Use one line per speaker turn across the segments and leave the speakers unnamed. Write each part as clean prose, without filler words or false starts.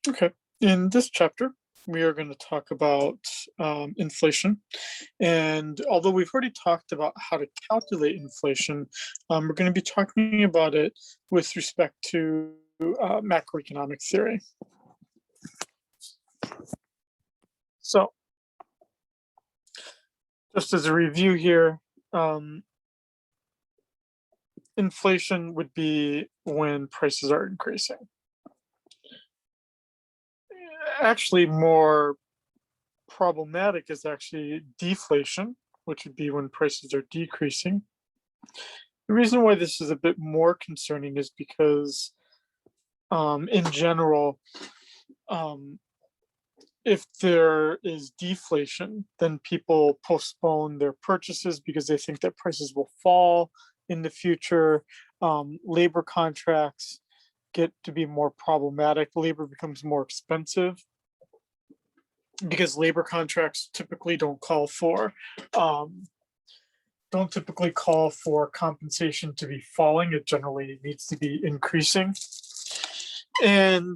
Okay, in this chapter, we are going to talk about inflation. And although we've already talked about how to calculate inflation, we're going to be talking about it with respect to macroeconomic theory. So, just as a review here, inflation would be when prices are increasing. Actually, more problematic is actually deflation, which would be when prices are decreasing. The reason why this is a bit more concerning is because, in general, um, if there is deflation, then people postpone their purchases because they think that prices will fall in the future. Labor contracts get to be more problematic. Labor becomes more expensive because labor contracts typically um, don't typically call for compensation to be falling. It generally needs to be increasing. And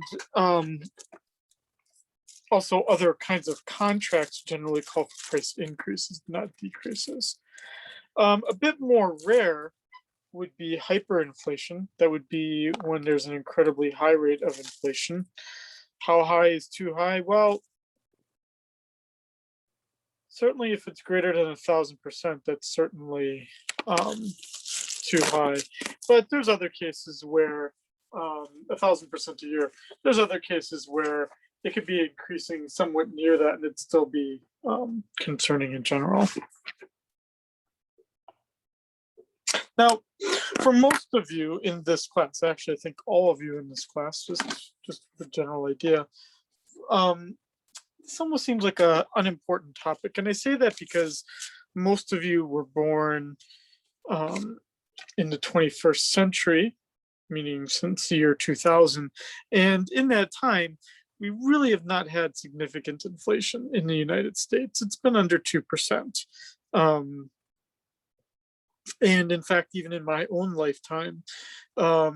also other kinds of contracts generally call for price increases, not decreases. A bit more rare would be hyperinflation. That would be when there's an incredibly high rate of inflation. How high is too high? Well, certainly if it's greater than 1,000%, that's certainly too high. But there's other cases where 1,000% a year. There's other cases where it could be increasing somewhat near that and it'd still be concerning in general. Now, for most of you in this class, actually, I think all of you in this class, just the general idea, this almost seems like an unimportant topic. And I say that because most of you were born in the 21st century, meaning since the year 2000. And in that time, we really have not had significant inflation in the United States. It's been under 2%. And in fact, even in my own lifetime, I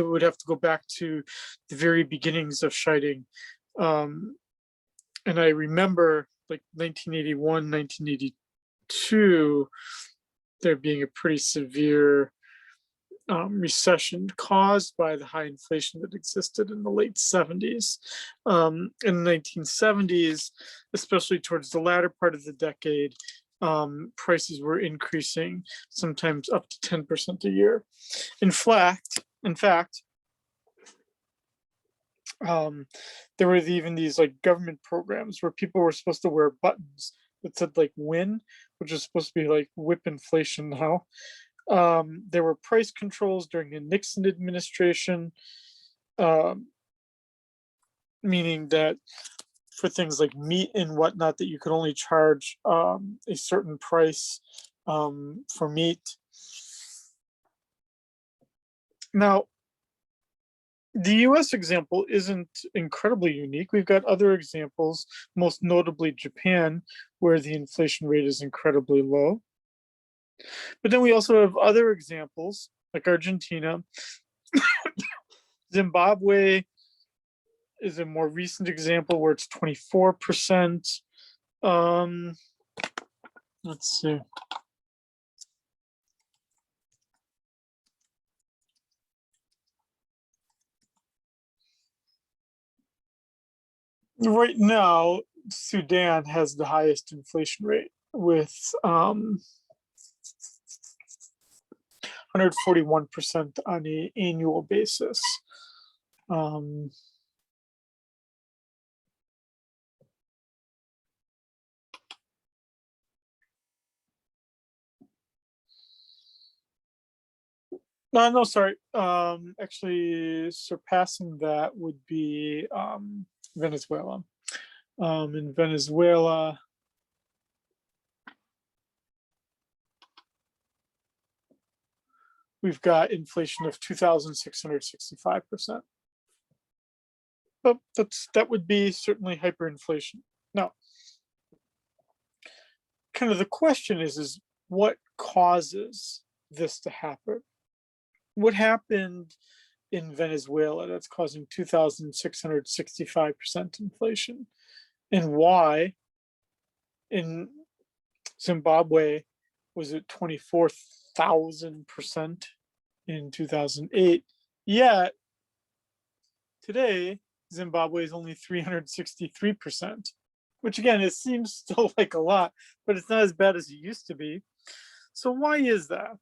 would have to go back to the very beginnings of Scheiding. And I remember like 1981, 1982, there being a pretty severe recession caused by the high inflation that existed in the late 70s. In the 1970s, especially towards the latter part of the decade, prices were increasing, sometimes up to 10% a year. In fact, there were even these like government programs where people were supposed to wear buttons that said like "win," which is supposed to be like whip inflation now. There were price controls during the Nixon administration, meaning that for things like meat and whatnot, that you could only charge a certain price for meat. Now, the US example isn't incredibly unique. We've got other examples, most notably Japan, where the inflation rate is incredibly low. But then we also have other examples like Argentina. Zimbabwe is a more recent example where it's 24%. Let's see. Right now, Sudan has the highest inflation rate with 141% on an annual basis. No, sorry. Actually, surpassing that would be Venezuela. In Venezuela, we've got inflation of 2,665%. But that would be certainly hyperinflation. Now, kind of the question is what causes this to happen? What happened in Venezuela that's causing 2,665% inflation, and why in Zimbabwe was it 24,000% in 2008. Yet today, Zimbabwe is only 363%, which again, it seems still like a lot, but it's not as bad as it used to be. So why is that?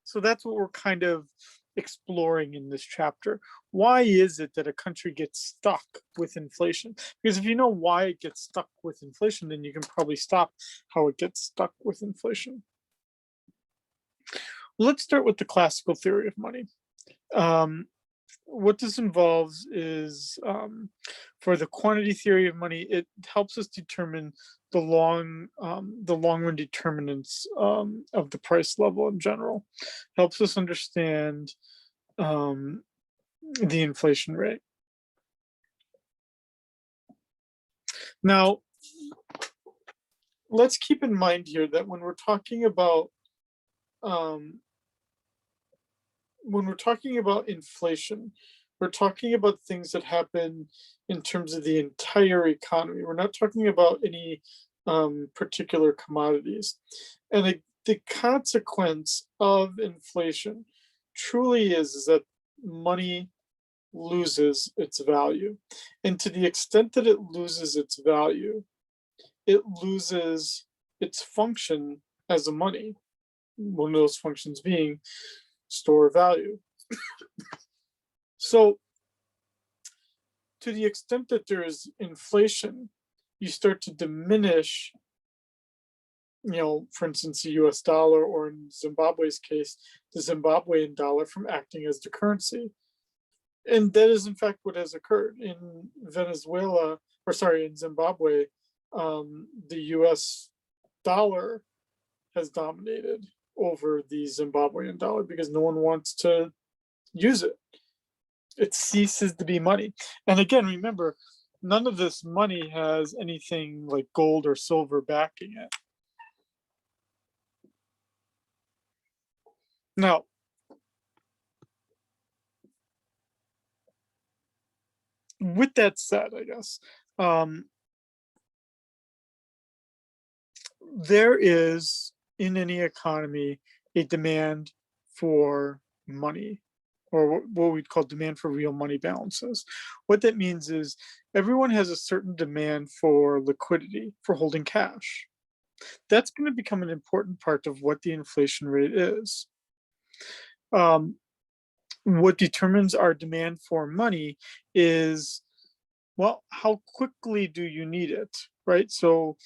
So that's what we're kind of exploring in this chapter. Why is it that a country gets stuck with inflation? Because if you know why it gets stuck with inflation, then you can probably stop how it gets stuck with inflation. Let's start with the classical theory of money. What this involves is, for the quantity theory of money, it helps us determine the long-run determinants of the price level in general. Helps us understand the inflation rate. Now, let's keep in mind here that when we're talking about inflation, we're talking about things that happen in terms of the entire economy. We're not talking about any particular commodities. And the consequence of inflation truly is that money loses its value. And to the extent that it loses its value, it loses its function as a money. One of those functions being store value. So to the extent that there is inflation, you start to diminish, for instance, the US dollar, or in Zimbabwe's case, the Zimbabwean dollar, from acting as the currency. And that is in fact what has occurred in in Zimbabwe. The US dollar has dominated over the Zimbabwean dollar because no one wants to use it. It ceases to be money. And again, remember, none of this money has anything like gold or silver backing it. Now, with that said, I guess, there is in any economy a demand for money, or what we'd call demand for real money balances. What that means is everyone has a certain demand for liquidity, for holding cash. That's going to become an important part of what the inflation rate is. What determines our demand for money is, well, how quickly do you need it, right? So,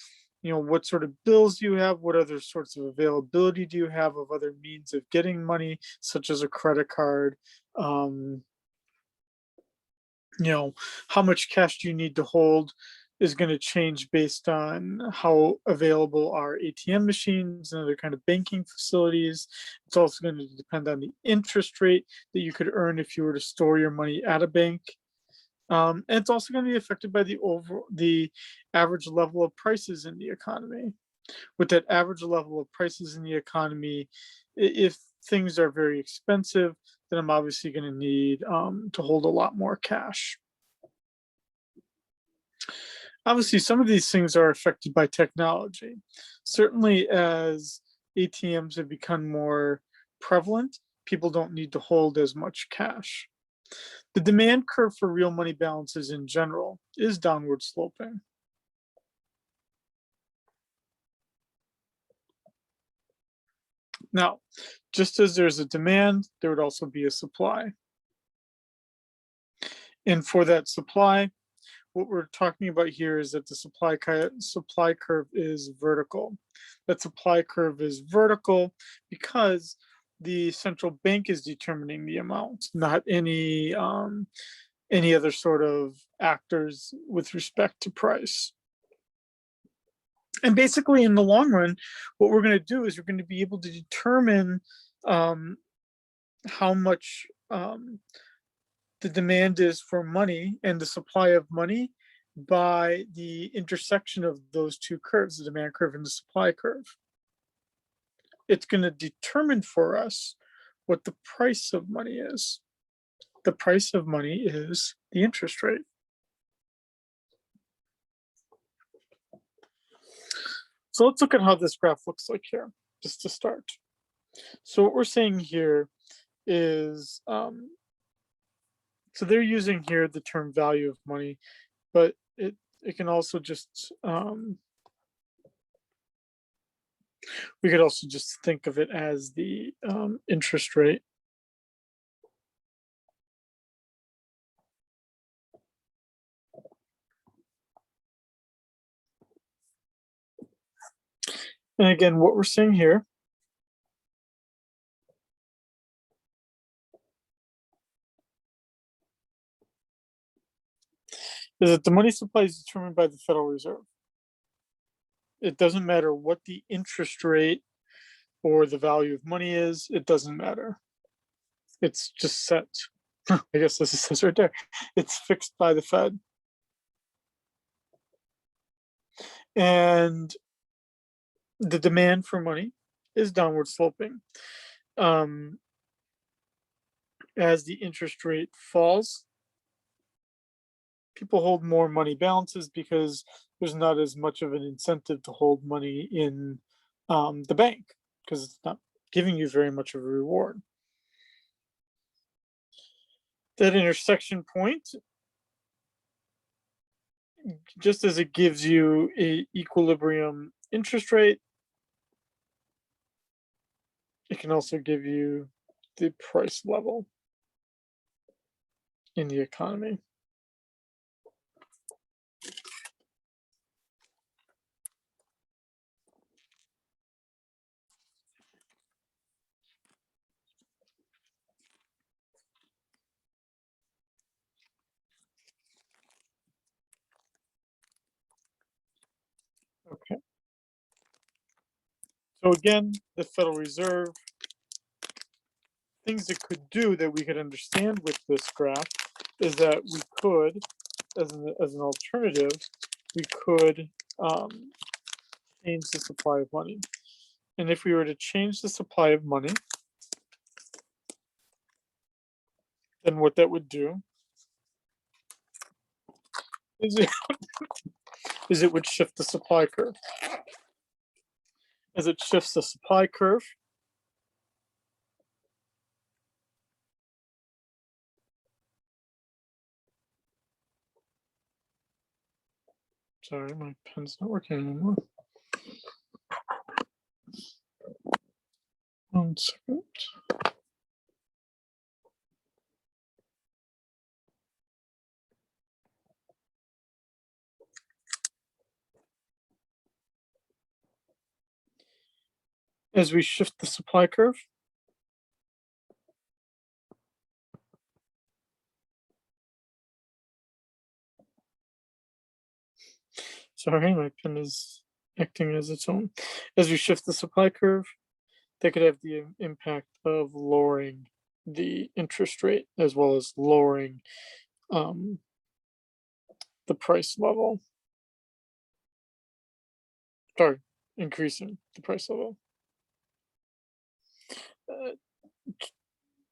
what sort of bills do you have? What other sorts of availability do you have of other means of getting money, such as a credit card? How much cash do you need to hold is going to change based on how available are ATM machines and other kind of banking facilities. It's also going to depend on the interest rate that you could earn if you were to store your money at a bank. And it's also going to be affected by the average level of prices in the economy. With that average level of prices in the economy, if things are very expensive, then I'm obviously going to need to hold a lot more cash. Obviously, some of these things are affected by technology. Certainly, as ATMs have become more prevalent, people don't need to hold as much cash. The demand curve for real money balances in general is downward sloping. Now, just as there's a demand, there would also be a supply. And for that supply, what we're talking about here is that the supply curve is vertical. That supply curve is vertical because the central bank is determining the amount, not any other sort of actors with respect to price. And basically, in the long run, what we're going to do is we're going to be able to determine how much the demand is for money and the supply of money by the intersection of those two curves, the demand curve and the supply curve. It's going to determine for us what the price of money is. the price of money is the interest rate. So let's look at how this graph looks like here, just to start. So what we're saying here is, so they're using here the term value of money, but it can also just, we could also just think of it as the interest rate. And again, what we're saying here is that the money supply is determined by the Federal Reserve. It doesn't matter what the interest rate or the value of money is, it doesn't matter. It's just set. I guess this says right there. It's fixed by the Fed. And the demand for money is downward sloping. As the interest rate falls, people hold more money balances because there's not as much of an incentive to hold money in the bank because it's not giving you very much of a reward. That intersection point, just as it gives you a equilibrium interest rate, it can also give you the price level in the economy. Okay. So again, the Federal Reserve, things it could do that we could understand with this graph is that we could, as an alternative, we could change the supply of money. And if we were to change the supply of money, then what that would do is it would shift the supply curve. As it shifts the supply curve, sorry, my pen's not working anymore. 1 second. As we shift the supply curve, sorry, my pen is acting as its own. As we shift the supply curve, that could have the impact of lowering the interest rate as well as lowering the price level. Sorry, increasing the price level.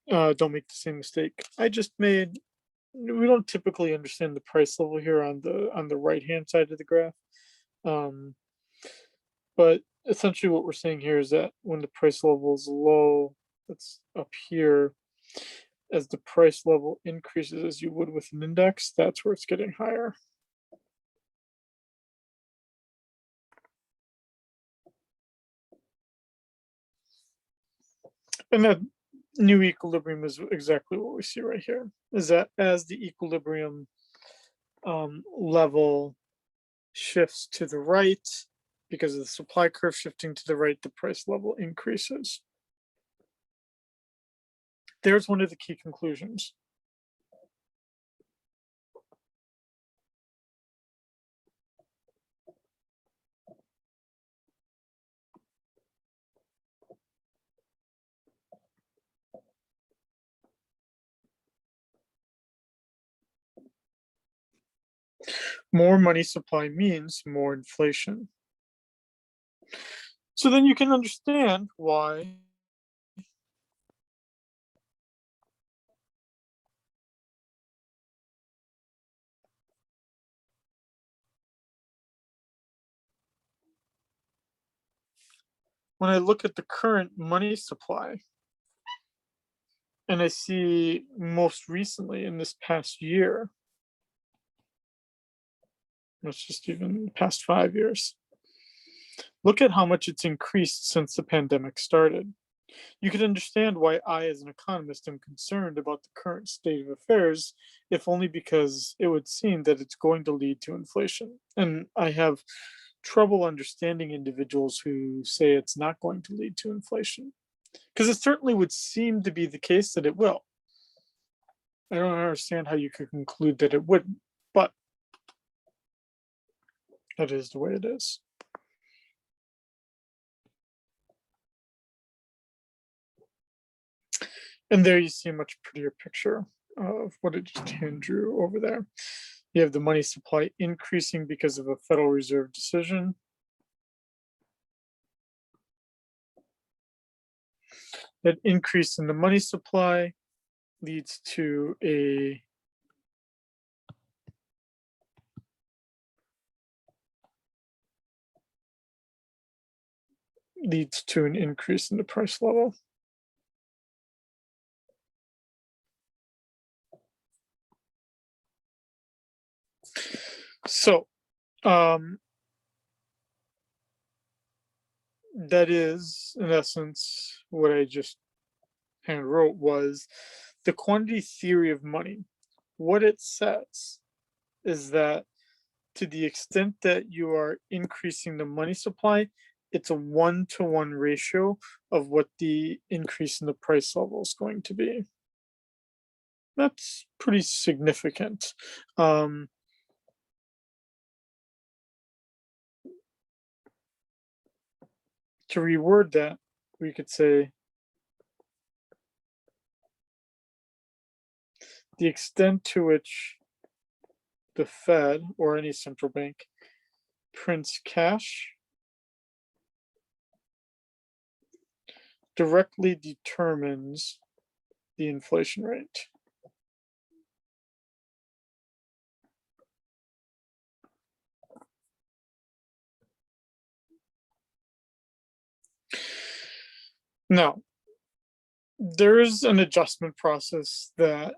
Don't make the same mistake I just made. We don't typically understand the price level here on the right hand side of the graph. But essentially what we're saying here is that when the price level is low, that's up here, as the price level increases as you would with an index, that's where it's getting higher. And that new equilibrium is exactly what we see right here, is that as the equilibrium level shifts to the right, because of the supply curve shifting to the right, the price level increases. There's one of the key conclusions. More money supply means more inflation. So then you can understand why when I look at the current money supply and I see most recently in this past year, let's just even the past 5 years, look at how much it's increased since the pandemic started. You can understand why I, as an economist, am concerned about the current state of affairs, if only because it would seem that it's going to lead to inflation. And I have trouble understanding individuals who say it's not going to lead to inflation, because it certainly would seem to be the case that it will. I don't understand how you could conclude that it wouldn't, but that is the way it is. And there you see a much prettier picture of what it just hand drew over there. You have the money supply increasing because of a Federal Reserve decision. That increase in the money supply leads to an increase in the price level. So that is, in essence, what I just hand wrote was the quantity theory of money. What it says is that to the extent that you are increasing the money supply, it's a 1-to-1 ratio of what the increase in the price level is going to be. That's pretty significant. To reword that, we could say the extent to which the Fed or any central bank prints cash directly determines the inflation rate. Now, there's an adjustment process that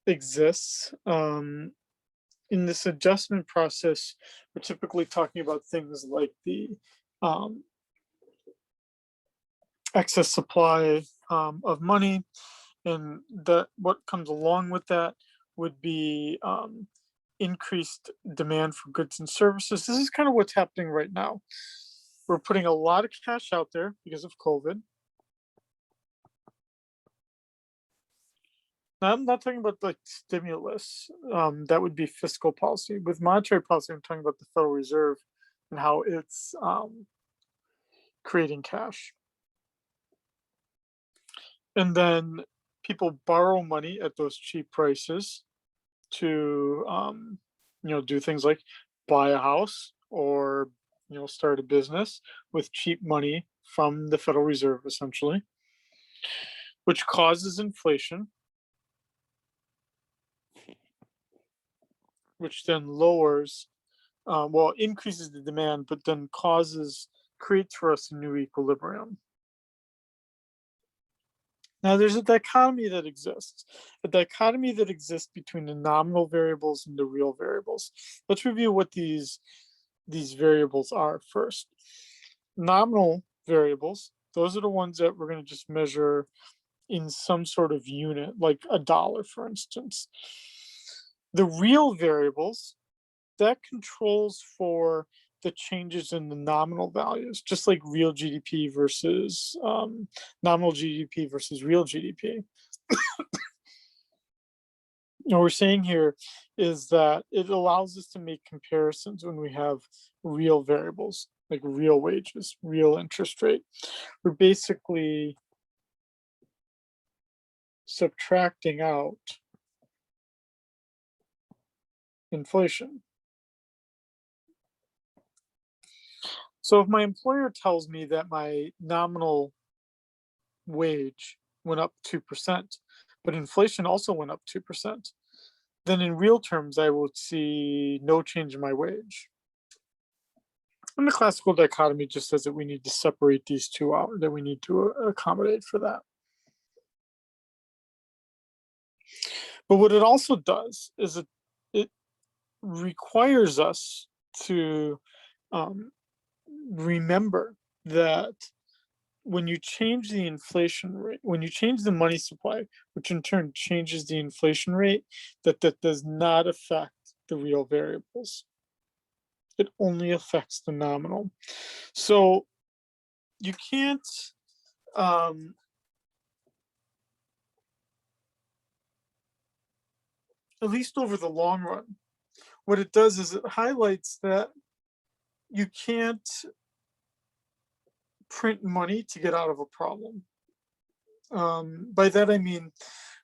exists. In this adjustment process, we're typically talking about things like the excess supply of money, and that what comes along with that would be increased demand for goods and services. This is kind of what's happening right now. We're putting a lot of cash out there because of COVID. Now, I'm not talking about like stimulus. That would be fiscal policy. With monetary policy, I'm talking about the Federal Reserve and how it's creating cash. And then people borrow money at those cheap prices to do things like buy a house or start a business with cheap money from the Federal Reserve, essentially, which causes inflation, which then increases the demand, but then creates for us a new equilibrium. Now, there's a dichotomy that exists between the nominal variables and the real variables. Let's review what these variables are first. Nominal variables, those are the ones that we're going to just measure in some sort of unit, like a dollar, for instance. The real variables, that controls for the changes in the nominal values, just like real GDP versus nominal GDP versus real GDP. What we're saying here is that it allows us to make comparisons when we have real variables, like real wages, real interest rate. We're basically subtracting out inflation. So if my employer tells me that my nominal wage went up 2%, but inflation also went up 2%, then in real terms, I would see no change in my wage. And the classical dichotomy just says that we need to separate these two out, that we need to accommodate for that. But what it also does is it requires us to remember that when you change the inflation rate, when you change the money supply, which in turn changes the inflation rate, that does not affect the real variables. It only affects the nominal. So you can't, at least over the long run, what it does is it highlights that you can't print money to get out of a problem. By that I mean,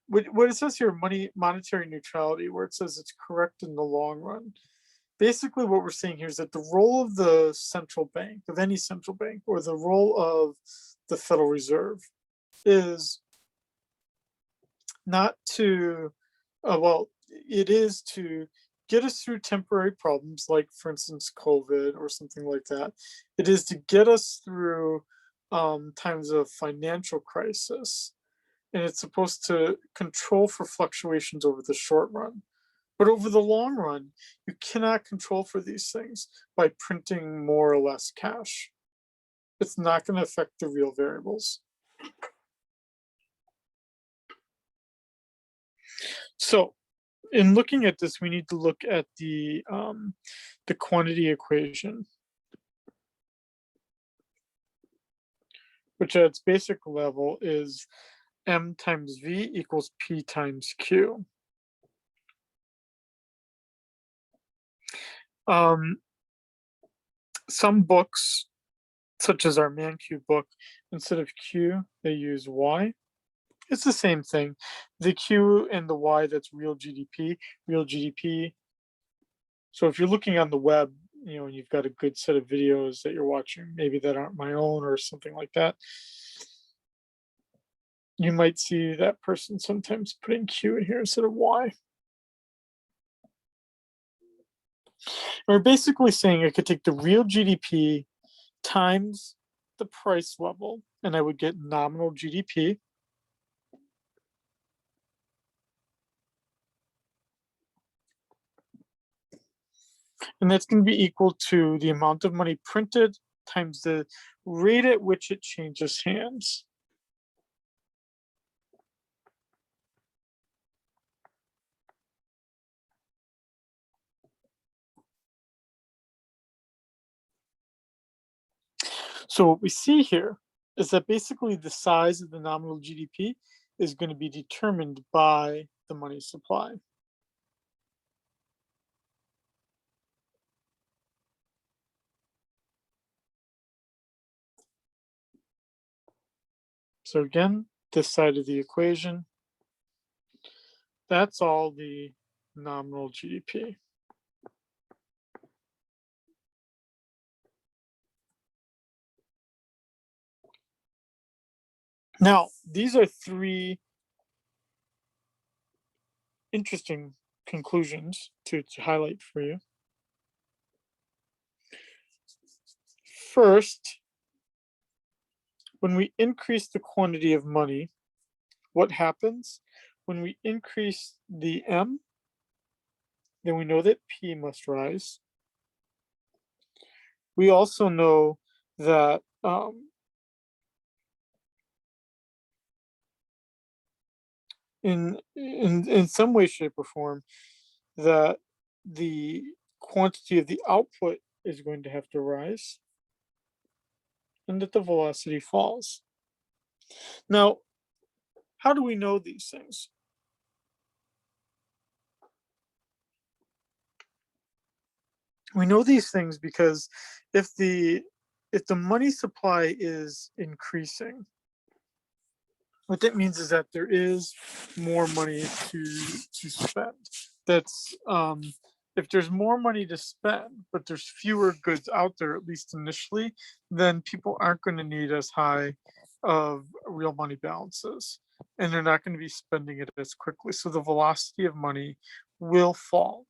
what it says here, monetary neutrality, where it says it's correct in the long run. Basically, what we're saying here is that the role of the central bank, of any central bank, or the role of the Federal Reserve is not to, well, it is to get us through temporary problems, like, for instance, COVID or something like that. It is to get us through times of financial crisis. And it's supposed to control for fluctuations over the short run. But over the long run, you cannot control for these things by printing more or less cash. It's not going to affect the real variables. So in looking at this, we need to look at the quantity equation, which at its basic level is M times V equals P times Q. Some books, such as our ManQ book, instead of Q, they use Y. It's the same thing. The Q and the Y, that's real GDP, real GDP. So if you're looking on the web, you know, and you've got a good set of videos that you're watching, maybe that aren't my own or something like that, you might see that person sometimes putting Q in here instead of Y. We're basically saying I could take the real GDP times the price level, and I would get nominal GDP. And that's going to be equal to the amount of money printed times the rate at which it changes hands. So what we see here is that basically the size of the nominal GDP is going to be determined by the money supply. So again, this side of the equation, that's all the nominal GDP. Now, these are three interesting conclusions to highlight for you. First, when we increase the quantity of money, what happens? When we increase the M, then we know that P must rise. We also know that in some way, shape, or form, that the quantity of the output is going to have to rise, and that the velocity falls. Now, how do we know these things? We know these things because if the money supply is increasing, what that means is that there is more money to spend. That's if there's more money to spend, but there's fewer goods out there, at least initially, then people aren't going to need as high of real money balances, and they're not going to be spending it as quickly. So the velocity of money will fall.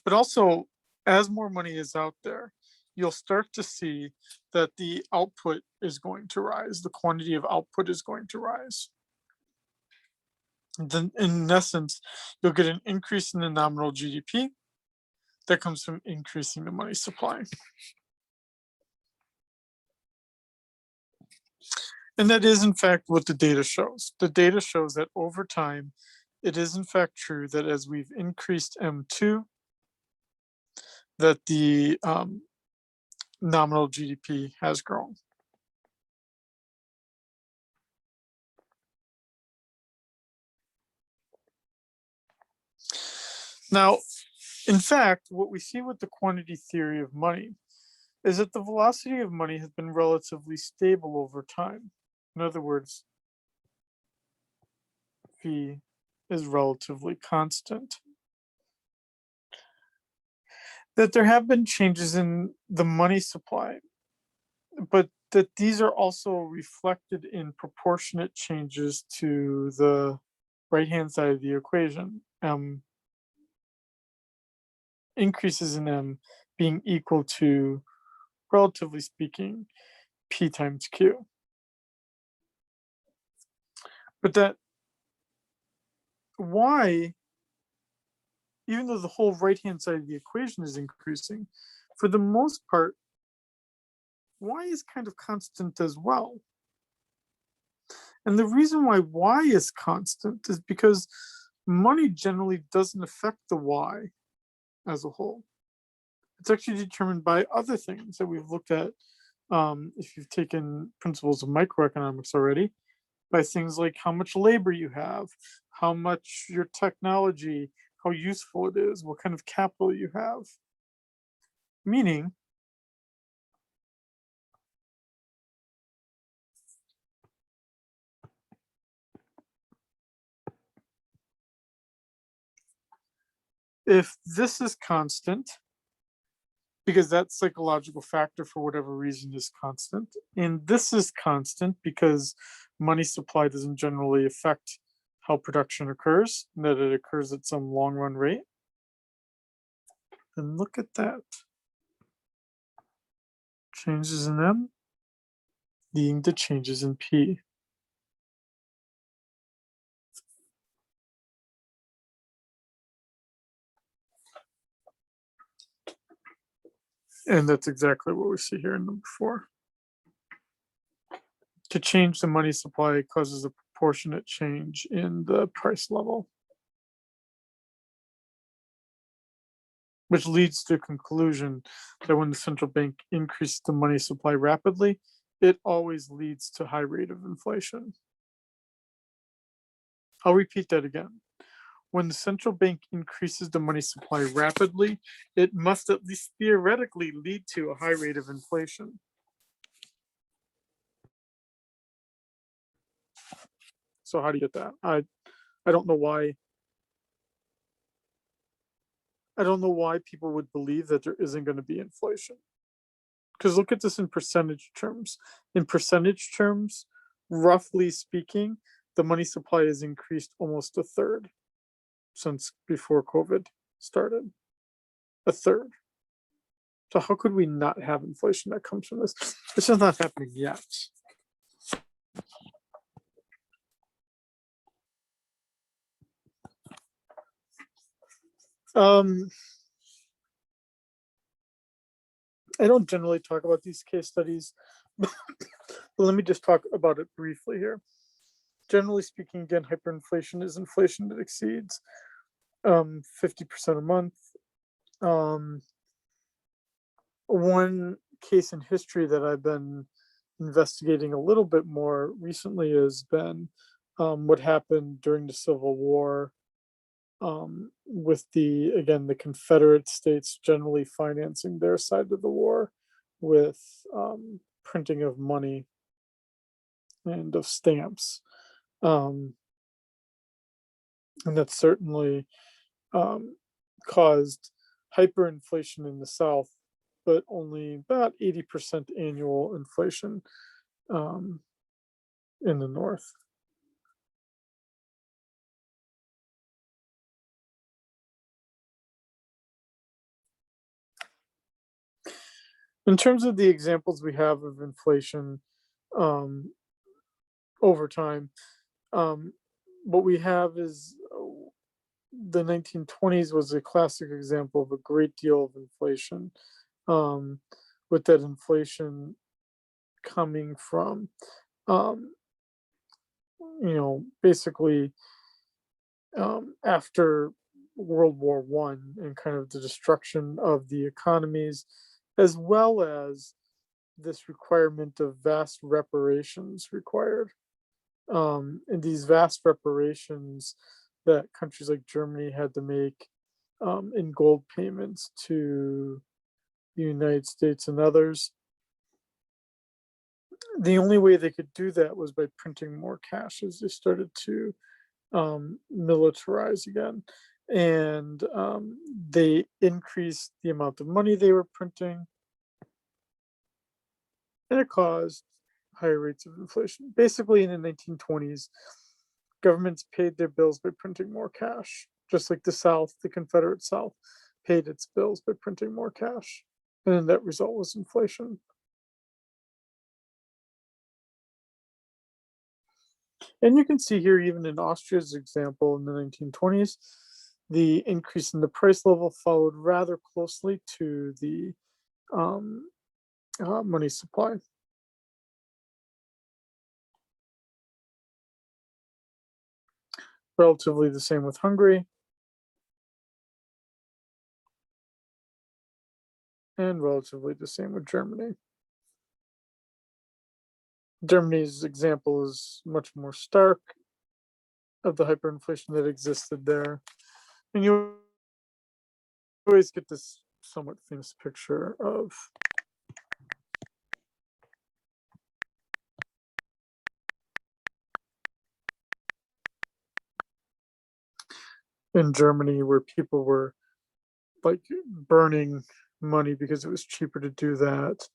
But also, as more money is out there, you'll start to see that the output is going to rise, the quantity of output is going to rise. And then, in essence, you'll get an increase in the nominal GDP that comes from increasing the money supply. And that is, in fact, what the data shows. The data shows that over time, it is, in fact, true that as we've increased M2, that the nominal GDP has grown. Now, in fact, what we see with the quantity theory of money is that the velocity of money has been relatively stable over time. In other words, V is relatively constant. That there have been changes in the money supply, but that these are also reflected in proportionate changes to the right-hand side of the equation. Increases in M being equal to, relatively speaking, P times Q. But that Y, even though the whole right-hand side of the equation is increasing, for the most part, Y is kind of constant as well. And the reason why Y is constant is because money generally doesn't affect the Y as a whole. It's actually determined by other things that we've looked at, if you've taken principles of microeconomics already, by things like how much labor you have, how much your technology, how useful it is, what kind of capital you have. Meaning, if this is constant, because that psychological factor for whatever reason is constant, and this is constant because money supply doesn't generally affect how production occurs, and that it occurs at some long run rate. And look at that. Changes in M leading to changes in P. And that's exactly what we see here in number 4. To change the money supply causes a proportionate change in the price level, which leads to a conclusion that when the central bank increases the money supply rapidly, it always leads to high rate of inflation. I'll repeat that again. When the central bank increases the money supply rapidly, it must at least theoretically lead to a high rate of inflation. So how do you get that? I don't know why. I don't know why people would believe that there isn't going to be inflation. Because look at this in percentage terms. In percentage terms, roughly speaking, the money supply has increased almost a third since before COVID started. A third. So how could we not have inflation that comes from this? This is not happening yet. I don't generally talk about these case studies, but let me just talk about it briefly here. Generally speaking, again, hyperinflation is inflation that exceeds 50% a month. One case in history that I've been investigating a little bit more recently has been what happened during the Civil War, with the Confederate States generally financing their side of the war with printing of money and of stamps. And that certainly caused hyperinflation in the South, but only about 80% annual inflation in the North. In terms of the examples we have of inflation over time, um, what we have is the 1920s was a classic example of a great deal of inflation, um, with that inflation coming from, um, basically after World War One and kind of the destruction of the economies, as well as this requirement of vast reparations required. And these vast reparations that countries like Germany had to make in gold payments to the United States and others. The only way they could do that was by printing more cash as they started to militarize again. And they increased the amount of money they were printing, and it caused higher rates of inflation. Basically, in the 1920s, governments paid their bills by printing more cash, just like the South, the Confederate South, paid its bills by printing more cash. And then that result was inflation. And you can see here, even in Austria's example in the 1920s, the increase in the price level followed rather closely to the um, money supply. Relatively the same with Hungary, and relatively the same with Germany. Germany's example is much more stark of the hyperinflation that existed there. And you always get this somewhat famous picture of in Germany where people were like burning money because it was cheaper to do that.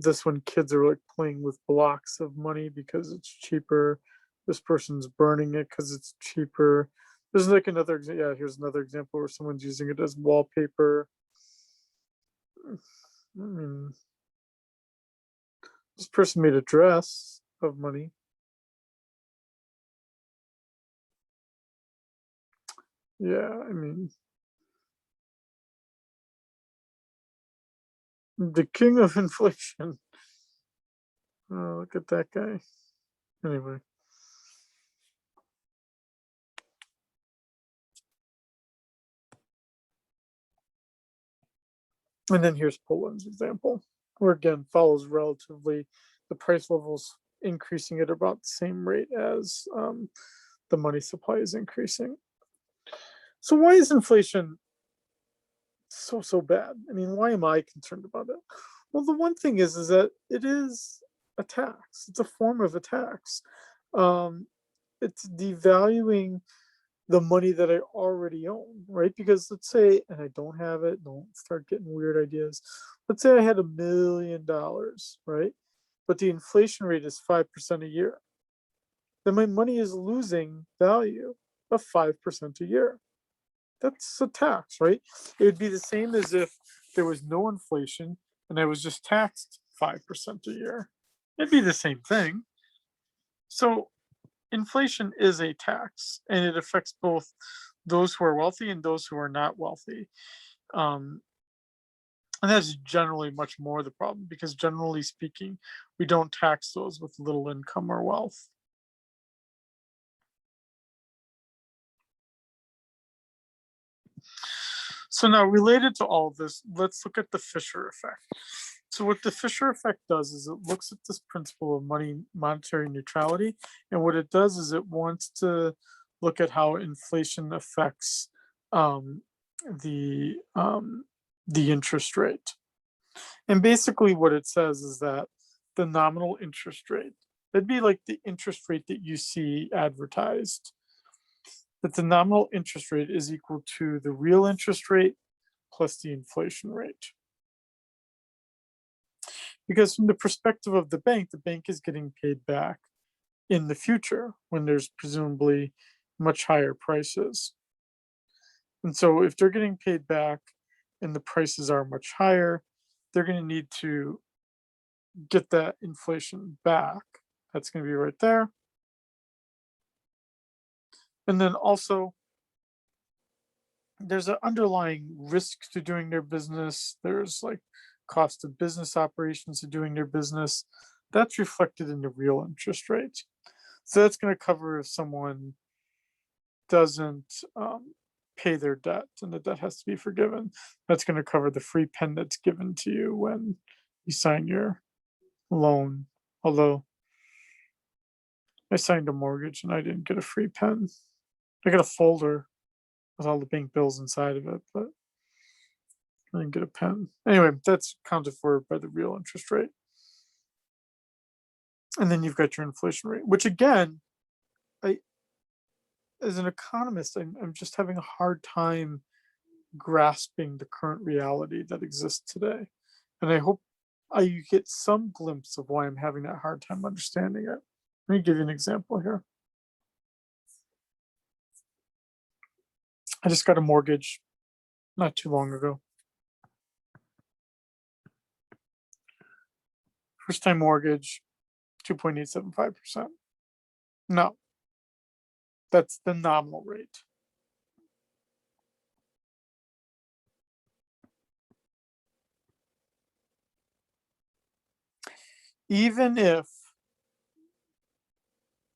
This one, kids are like playing with blocks of money because it's cheaper. This person's burning it because it's cheaper. There's like another, yeah, here's another example where someone's using it as wallpaper. I mean, this person made a dress of money. Yeah, I mean, the king of inflation. Oh, look at that guy. Anyway. And then here's Poland's example, where again follows relatively the price levels increasing at about the same rate as the money supply is increasing. So why is inflation so bad? I mean, why am I concerned about it? Well, the one thing is that it is a tax. It's a form of a tax. Um, it's devaluing the money that I already own, right? Because let's say, and I don't have it, don't start getting weird ideas. Let's say I had $1 million, right? But the inflation rate is 5% a year. Then my money is losing value of 5% a year. That's a tax, right? It would be the same as if there was no inflation and I was just taxed 5% a year. It'd be the same thing. So inflation is a tax and it affects both those who are wealthy and those who are not wealthy. Um, and that's generally much more the problem because generally speaking, we don't tax those with little income or wealth. So now related to all of this, let's look at the Fisher effect. So what the Fisher effect does is it looks at this principle of monetary neutrality, and what it does is it wants to look at how inflation affects um, the um, the interest rate. And basically, what it says is that the nominal interest rate, it'd be like the interest rate that you see advertised, that the nominal interest rate is equal to the real interest rate plus the inflation rate. Because from the perspective of the bank is getting paid back in the future when there's presumably much higher prices. And so if they're getting paid back and the prices are much higher, they're going to need to get that inflation back. That's going to be right there. And then also, there's an underlying risk to doing their business. There's like cost of business operations to doing their business. That's reflected in the real interest rate. So that's going to cover if someone doesn't pay their debt and the debt has to be forgiven. That's going to cover the free pen that's given to you when you sign your loan. Although I signed a mortgage and I didn't get a free pen. I got a folder with all the bank bills inside of it, but I didn't get a pen. Anyway, that's accounted for by the real interest rate. And then you've got your inflation rate, which again, as an economist, I'm just having a hard time grasping the current reality that exists today. And I hope I get some glimpse of why I'm having that hard time understanding it. Let me give you an example here. I just got a mortgage not too long ago. First time mortgage, 2.875%. No, that's the nominal rate. Even if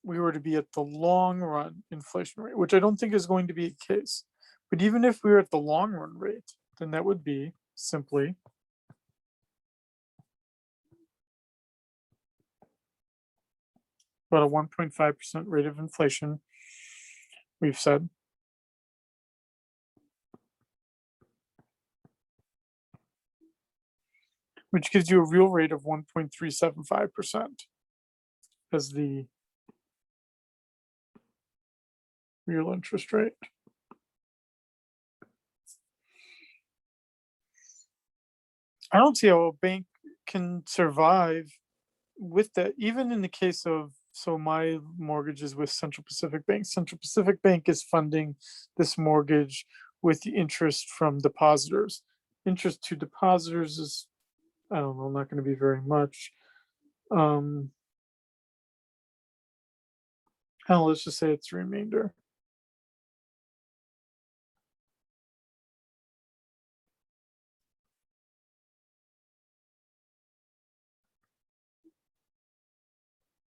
we were to be at the long run inflation rate, which I don't think is going to be the case, but even if we were at the long run rate, then that would be simply about a 1.5% rate of inflation, we've said. Which gives you a real rate of 1.375% as the real interest rate. I don't see how a bank can survive with that, even in the case of, so my mortgage is with Central Pacific Bank. Central Pacific Bank is funding this mortgage with the interest from depositors. Interest to depositors is, I don't know, not going to be very much. Hell, let's just say it's the remainder.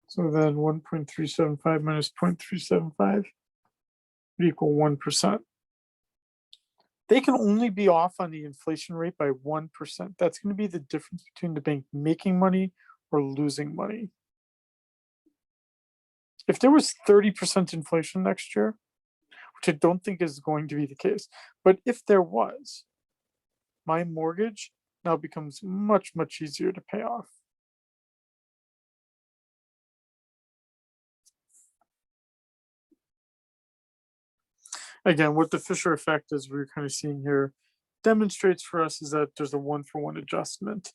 So then 1.375 minus 0.375 would equal 1%. They can only be off on the inflation rate by 1%. That's going to be the difference between the bank making money or losing money. If there was 30% inflation next year, which I don't think is going to be the case, but if there was, my mortgage now becomes much, much easier to pay off. Again, what the Fisher effect, as we're kind of seeing here, demonstrates for us is that there's a one-for-one adjustment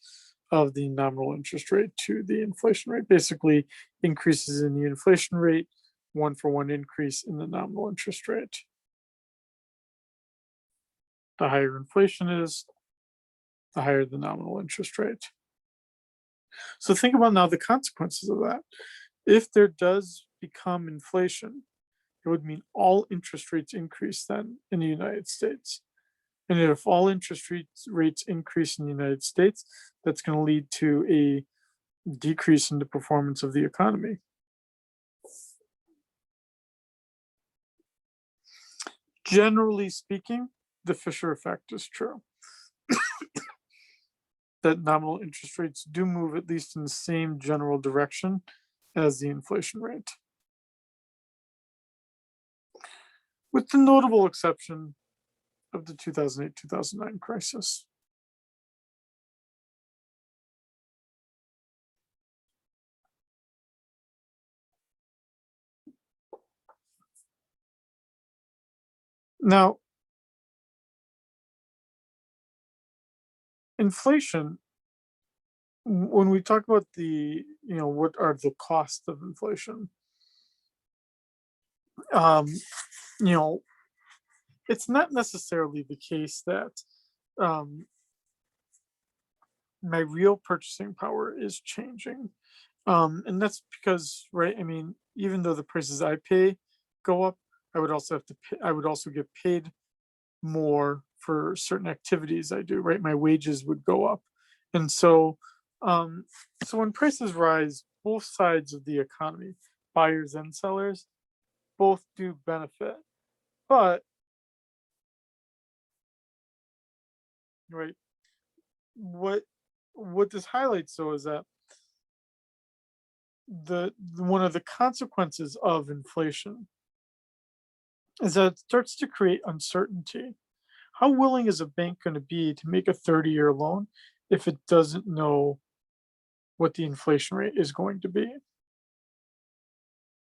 of the nominal interest rate to the inflation rate. Basically, increases in the inflation rate, one-for-one increase in the nominal interest rate. The higher inflation is, the higher the nominal interest rate. So think about now the consequences of that. If there does become inflation, it would mean all interest rates increase then in the United States. And if all interest rates increase in the United States, that's going to lead to a decrease in the performance of the economy. Generally speaking, the Fisher effect is true. That nominal interest rates do move at least in the same general direction as the inflation rate. With the notable exception of the 2008-2009 crisis. Now, inflation, when we talk about the, what are the costs of inflation? It's not necessarily the case that my real purchasing power is changing. And that's because, right, I mean, even though the prices I pay go up, I would also have to pay, I would also get paid more for certain activities I do, right? My wages would go up. And um, so when prices rise, both sides of the economy, buyers and sellers, both do benefit. But, right, what this highlights though is that one of the consequences of inflation is that it starts to create uncertainty. How willing is a bank going to be to make a 30-year loan if it doesn't know what the inflation rate is going to be?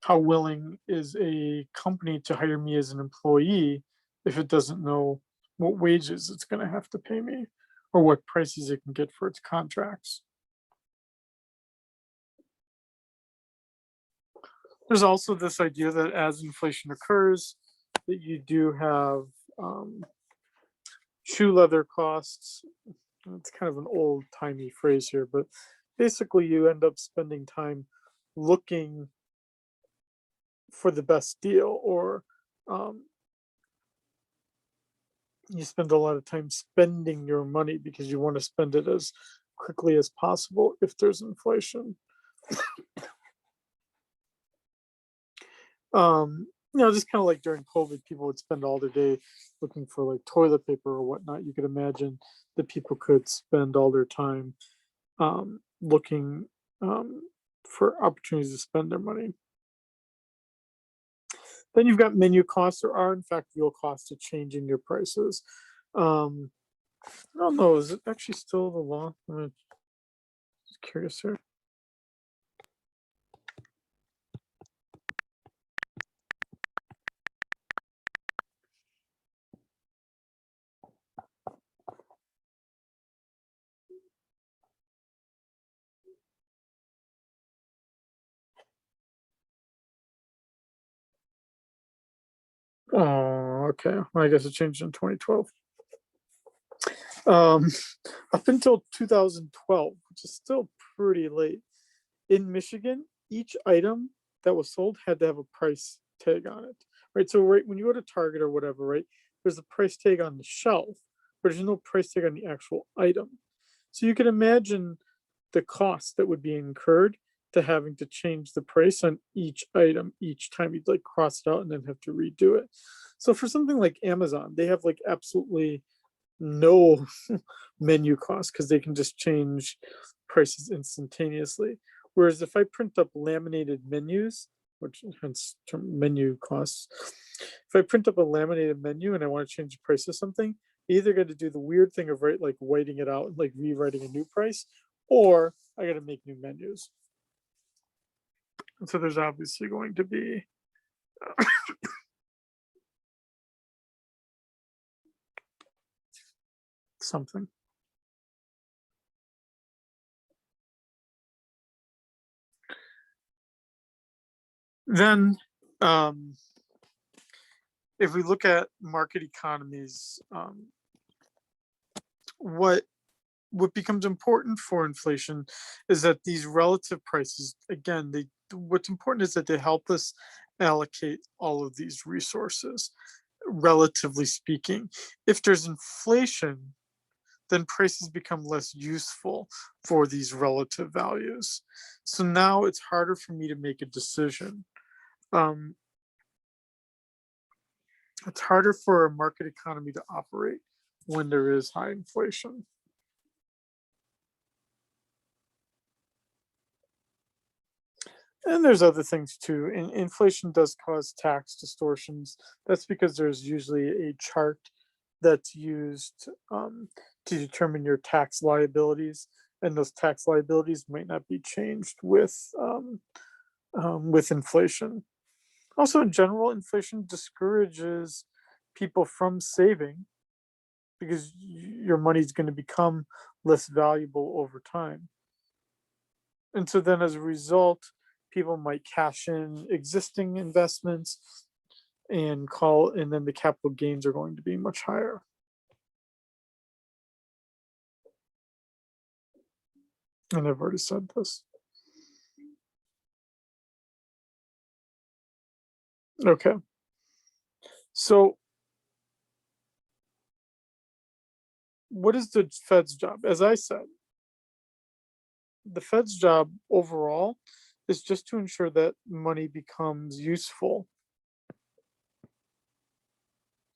How willing is a company to hire me as an employee if it doesn't know what wages it's going to have to pay me or what prices it can get for its contracts? There's also this idea that as inflation occurs, that you do have um, shoe leather costs. It's kind of an old timey phrase here, but basically you end up spending time looking for the best deal, or um, you spend a lot of time spending your money because you want to spend it as quickly as possible if there's inflation. Just kind of like during COVID, people would spend all their day looking for like toilet paper or whatnot. You could imagine that people could spend all their time looking for opportunities to spend their money. Then you've got menu costs. There are, in fact, real costs of changing your prices. Um, I don't know. Is it actually still the law? I'm just curious here. Oh, okay. Well, I guess it changed in 2012. Um, up until 2012, which is still pretty late, in Michigan, each item that was sold had to have a price tag on it, right? So, right when you go to Target or whatever, right, there's a price tag on the shelf, but there's no price tag on the actual item. So you can imagine the cost that would be incurred to having to change the price on each item each time you'd like cross it out and then have to redo it. So for something like Amazon, they have like absolutely no menu costs because they can just change prices instantaneously. Whereas if I print up laminated menus, which hence menu costs, if I print up a laminated menu and I want to change the price of something, I either got to do the weird thing of like whiting it out and like rewriting a new price, or I got to make new menus. And so there's obviously going to be something. Then, if we look at market economies, what becomes important for inflation is that these relative prices, again, what's important is that they help us allocate all of these resources, relatively speaking. If there's inflation, then prices become less useful for these relative values. So now it's harder for me to make a decision. Um, it's harder for a market economy to operate when there is high inflation. And there's other things too. Inflation does cause tax distortions. That's because there's usually a chart that's used to determine your tax liabilities, and those tax liabilities might not be changed with inflation. Also, in general, inflation discourages people from saving because your money is going to become less valuable over time. And so then as a result, people might cash in existing investments and then the capital gains are going to be much higher. And I've already said this. Okay. So what is the Fed's job? As I said, the Fed's job overall is just to ensure that money becomes useful,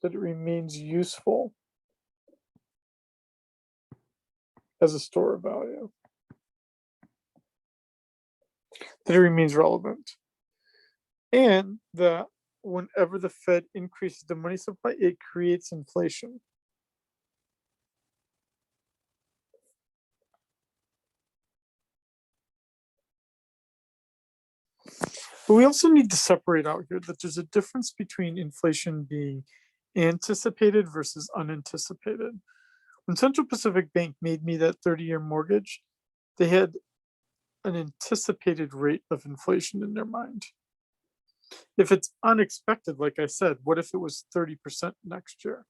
that it remains useful as a store of value, that it remains relevant, and that whenever the Fed increases the money supply, it creates inflation. But we also need to separate out here that there's a difference between inflation being anticipated versus unanticipated. When Central Pacific Bank made me that 30-year mortgage, they had an anticipated rate of inflation in their mind. If it's unexpected, like I said, what if it was 30% next year?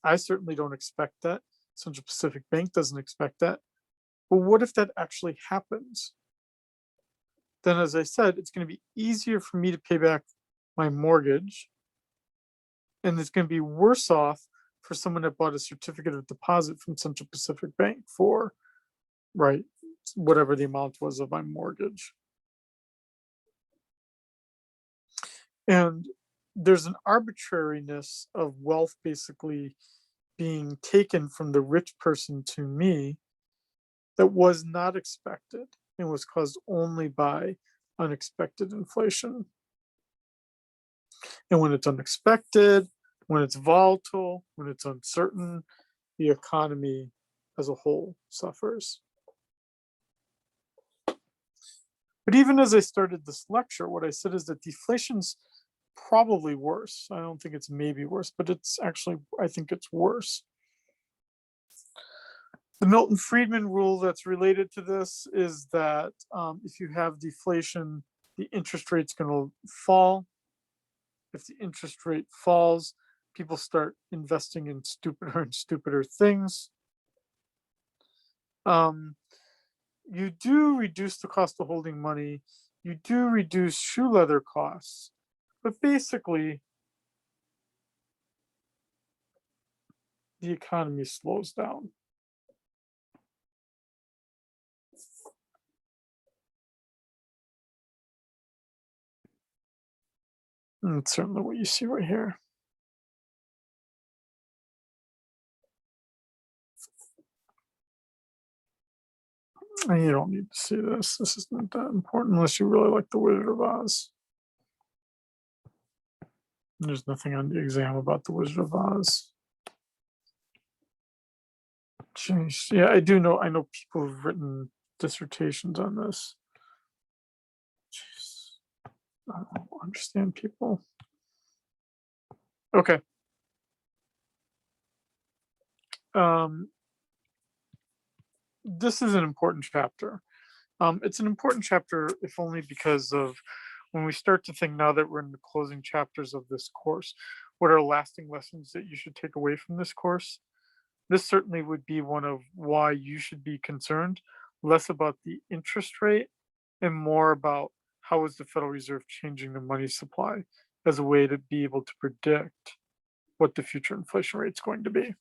I certainly don't expect that. Central Pacific Bank doesn't expect that. But what if that actually happens? Then, as I said, it's going to be easier for me to pay back my mortgage, and it's going to be worse off for someone that bought a certificate of deposit from Central Pacific Bank for, right, whatever the amount was of my mortgage. And there's an arbitrariness of wealth basically being taken from the rich person to me that was not expected and was caused only by unexpected inflation. And when it's unexpected, when it's volatile, when it's uncertain, the economy as a whole suffers. But even as I started this lecture, what I said is that deflation's probably worse. I don't think it's maybe worse, but it's actually, I think it's worse. The Milton Friedman rule that's related to this is that if you have deflation, the interest rate's going to fall. If the interest rate falls, people start investing in stupider and stupider things. You do reduce the cost of holding money. You do reduce shoe leather costs. But basically, the economy slows down. And that's certainly what you see right here. And you don't need to see this. This isn't that important unless you really like the Wizard of Oz. There's nothing on the exam about the Wizard of Oz. Jeez. Yeah, I do know. I know people who've written dissertations on this. Jeez. I don't understand people. Okay. This is an important chapter. It's an important chapter, if only because of when we start to think now that we're in the closing chapters of this course, what are lasting lessons that you should take away from this course? This certainly would be one of why you should be concerned, less about the interest rate and more about how is the Federal Reserve changing the money supply as a way to be able to predict what the future inflation rate is going to be.